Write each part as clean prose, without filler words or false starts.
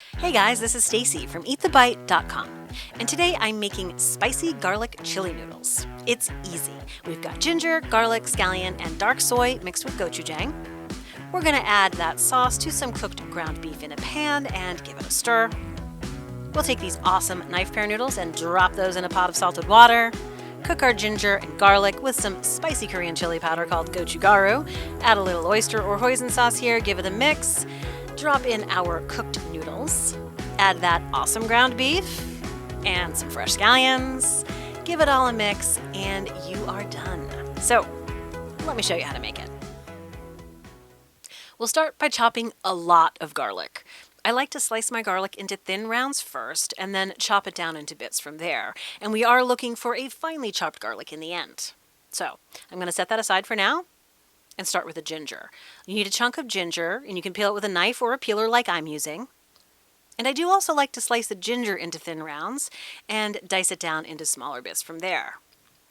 Hey guys, this is Stacy from eatthebite.com, and today I'm making spicy garlic chili noodles. It's easy. We've got ginger, garlic, scallion, and dark soy mixed with gochujang. We're going to add that sauce to some cooked ground beef in a pan and give it a stir. We'll take these awesome knife pear noodles and drop those in a pot of salted water. Cook our ginger and garlic with some spicy Korean chili powder called gochugaru. Add a little oyster or hoisin sauce here, give it a mix. Drop in our cooked noodles. Add that awesome ground beef and some fresh scallions. Give it all a mix and you are done. So, let me show you how to make it. We'll start by chopping a lot of garlic. I like to slice my garlic into thin rounds first and then chop it down into bits from there. And we are looking for a finely chopped garlic in the end. So, I'm going to set that aside for now and start with the ginger. You need a chunk of ginger, and you can peel it with a knife or a peeler like I'm using. And I do also like to slice the ginger into thin rounds and dice it down into smaller bits from there.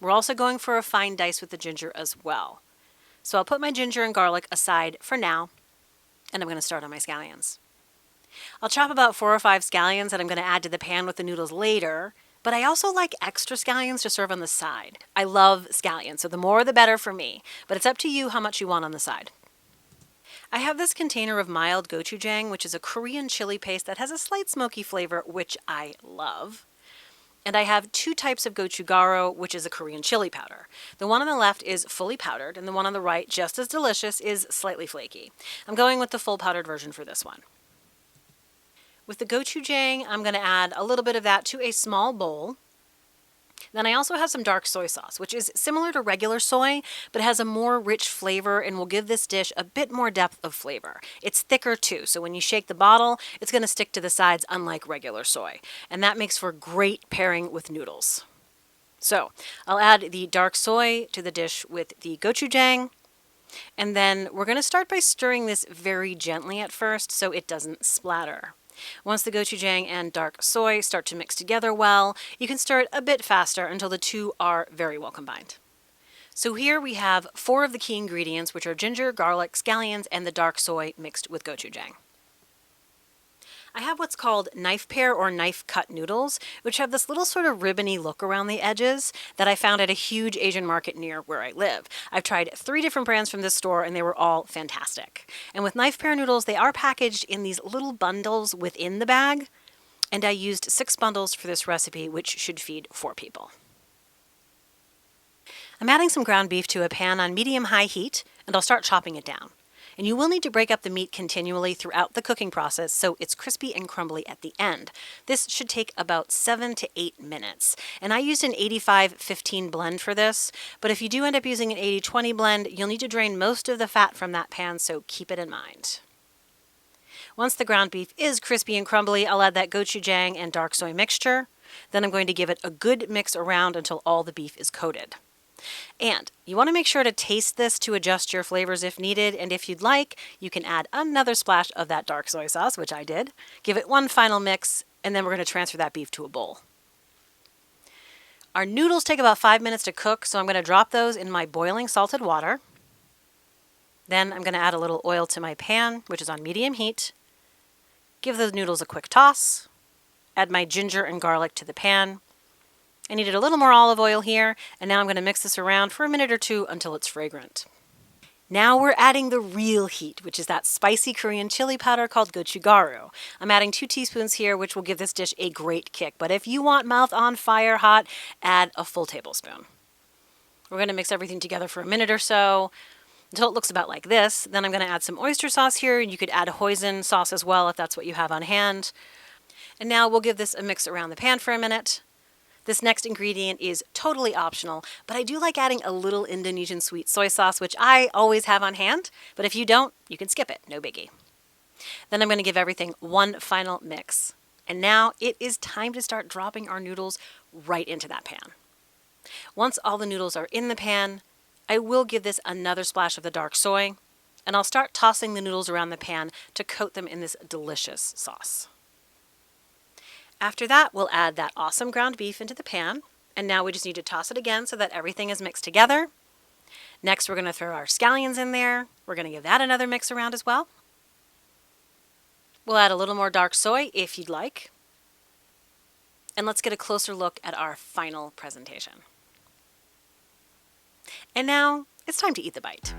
We're also going for a fine dice with the ginger as well. So I'll put my ginger and garlic aside for now, and I'm going to start on my scallions. I'll chop about 4 or 5 scallions that I'm going to add to the pan with the noodles later, but I also like extra scallions to serve on the side. I love scallions, so the more the better for me, but it's up to you how much you want on the side. I have this container of mild gochujang, which is a Korean chili paste that has a slight smoky flavor, which I love. And I have 2 types of gochugaru, which is a Korean chili powder. The one on the left is fully powdered, and the one on the right, just as delicious, is slightly flaky. I'm going with the full powdered version for this one. With the gochujang, I'm going to add a little bit of that to a small bowl. Then I also have some dark soy sauce, which is similar to regular soy, but has a more rich flavor and will give this dish a bit more depth of flavor. It's thicker too, so when you shake the bottle, it's going to stick to the sides unlike regular soy. And that makes for great pairing with noodles. So I'll add the dark soy to the dish with the gochujang. And then we're going to start by stirring this very gently at first so it doesn't splatter. Once the gochujang and dark soy start to mix together well, you can stir it a bit faster until the two are very well combined. So here we have 4 of the key ingredients, which are ginger, garlic, scallions, and the dark soy mixed with gochujang. I have what's called knife pear or knife cut noodles, which have this little sort of ribbony look around the edges that I found at a huge Asian market near where I live. I've tried 3 different brands from this store and they were all fantastic. And with knife pear noodles, they are packaged in these little bundles within the bag, and I used 6 bundles for this recipe, which should feed 4 people. I'm adding some ground beef to a pan on medium-high heat, and I'll start chopping it down. And you will need to break up the meat continually throughout the cooking process so it's crispy and crumbly at the end. This should take about 7 to 8 minutes. And I used an 85-15 blend for this, but if you do end up using an 80-20 blend, you'll need to drain most of the fat from that pan, so keep it in mind. Once the ground beef is crispy and crumbly, I'll add that gochujang and dark soy mixture. Then I'm going to give it a good mix around until all the beef is coated. And you want to make sure to taste this to adjust your flavors if needed, and if you'd like, you can add another splash of that dark soy sauce, which I did. Give it one final mix, and then we're going to transfer that beef to a bowl. Our noodles take about 5 minutes to cook, so I'm going to drop those in my boiling salted water. Then I'm going to add a little oil to my pan, which is on medium heat. Give those noodles a quick toss. Add my ginger and garlic to the pan. I needed a little more olive oil here, and now I'm going to mix this around for a minute or 2 until it's fragrant. Now we're adding the real heat, which is that spicy Korean chili powder called gochugaru. I'm adding 2 teaspoons here, which will give this dish a great kick, but if you want mouth on fire hot, add a full tablespoon. We're going to mix everything together for a minute or so until it looks about like this. Then I'm going to add some oyster sauce here. You could add hoisin sauce as well if that's what you have on hand. And now we'll give this a mix around the pan for a minute. This next ingredient is totally optional, but I do like adding a little Indonesian sweet soy sauce, which I always have on hand, but if you don't, you can skip it, no biggie. Then I'm going to give everything one final mix. And now it is time to start dropping our noodles right into that pan. Once all the noodles are in the pan, I will give this another splash of the dark soy, and I'll start tossing the noodles around the pan to coat them in this delicious sauce. After that, we'll add that awesome ground beef into the pan, and now we just need to toss it again so that everything is mixed together. Next, we're going to throw our scallions in there. We're going to give that another mix around as well. We'll add a little more dark soy if you'd like. And let's get a closer look at our final presentation. And now it's time to eat the bite.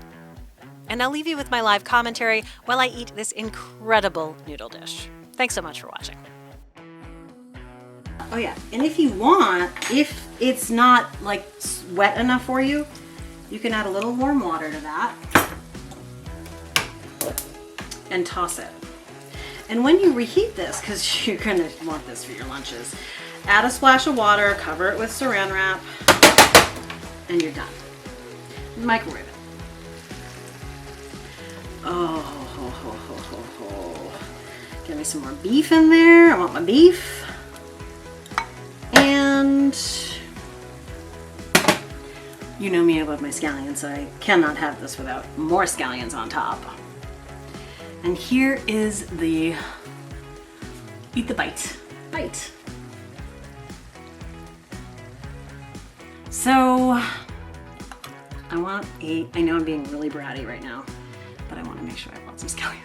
And I'll leave you with my live commentary while I eat this incredible noodle dish. Thanks so much for watching. Oh yeah, and if you want, if it's not like wet enough for you, you can add a little warm water to that and toss it. And when you reheat this, because you're gonna want this for your lunches, add a splash of water, cover it with saran wrap, and you're done. Microwave it. Oh, ho, ho, ho, ho, ho. Give me some more beef in there. I want my beef. And you know me, I love my scallions, so I cannot have this without more scallions on top. And here is the eat the bite. Bite. So I know I'm being really bratty right now, but I want to make sure I have lots of scallions.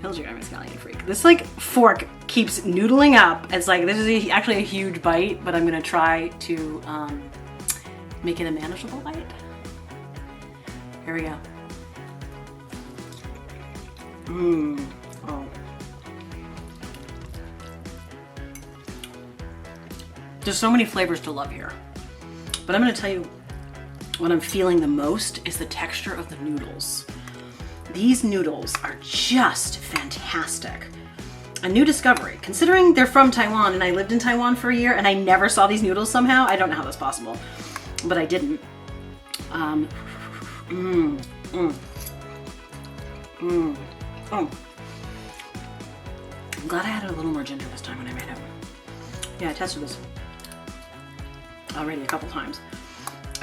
Told you I'm a scallion freak. This like fork keeps noodling up. It's like, this is actually a huge bite, but I'm gonna try to make it a manageable bite. Here we go. Oh. There's so many flavors to love here, but I'm gonna tell you what I'm feeling the most is the texture of the noodles. These noodles are just fantastic. A new discovery, considering they're from Taiwan and I lived in Taiwan for a year and I never saw these noodles somehow. I don't know how that's possible, but I didn't. Oh. I'm glad I added a little more ginger this time when I made it. Yeah, I tested this already a couple times.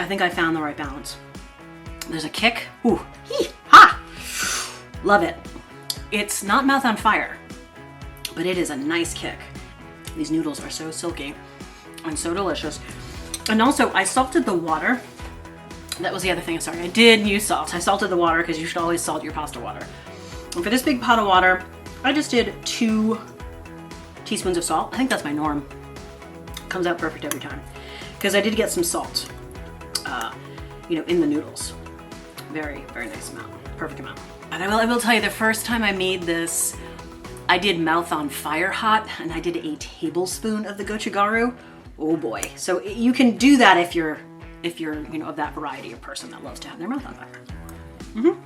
I think I found the right balance. There's a kick. Ooh, hee, ha! Love it. It's not mouth on fire, but it is a nice kick. These noodles are so silky and so delicious. And also, I salted the water. That was the other thing. Sorry, I did use salt. I salted the water because you should always salt your pasta water. And for this big pot of water, I just did 2 teaspoons of salt. I think that's my norm. Comes out perfect every time. Because I did get some salt, in the noodles. Very, very nice amount. Perfect amount. And I will tell you, the first time I made this, I did mouth on fire hot, and I did a tablespoon of the gochugaru. Oh boy. So you can do that if you're of that variety of person that loves to have their mouth on fire.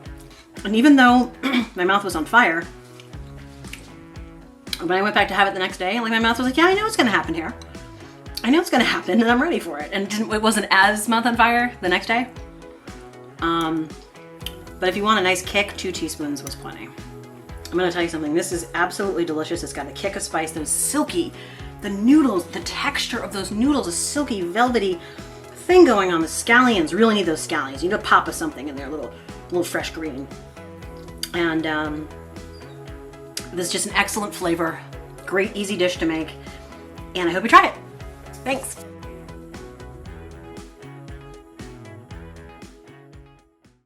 And even though my mouth was on fire, when I went back to have it the next day, like my mouth was like, yeah, I know what's gonna happen here. I know it's gonna happen and I'm ready for it. And it wasn't as mouth on fire the next day. But if you want a nice kick, 2 teaspoons was plenty. I'm gonna tell you something, this is absolutely delicious. It's got a kick of spice, those silky, the noodles, the texture of those noodles, a silky, velvety thing going on. The scallions, really need those scallions. You need a pop of something in there, a little fresh green. And this is just an excellent flavor, great easy dish to make, and I hope you try it. Thanks.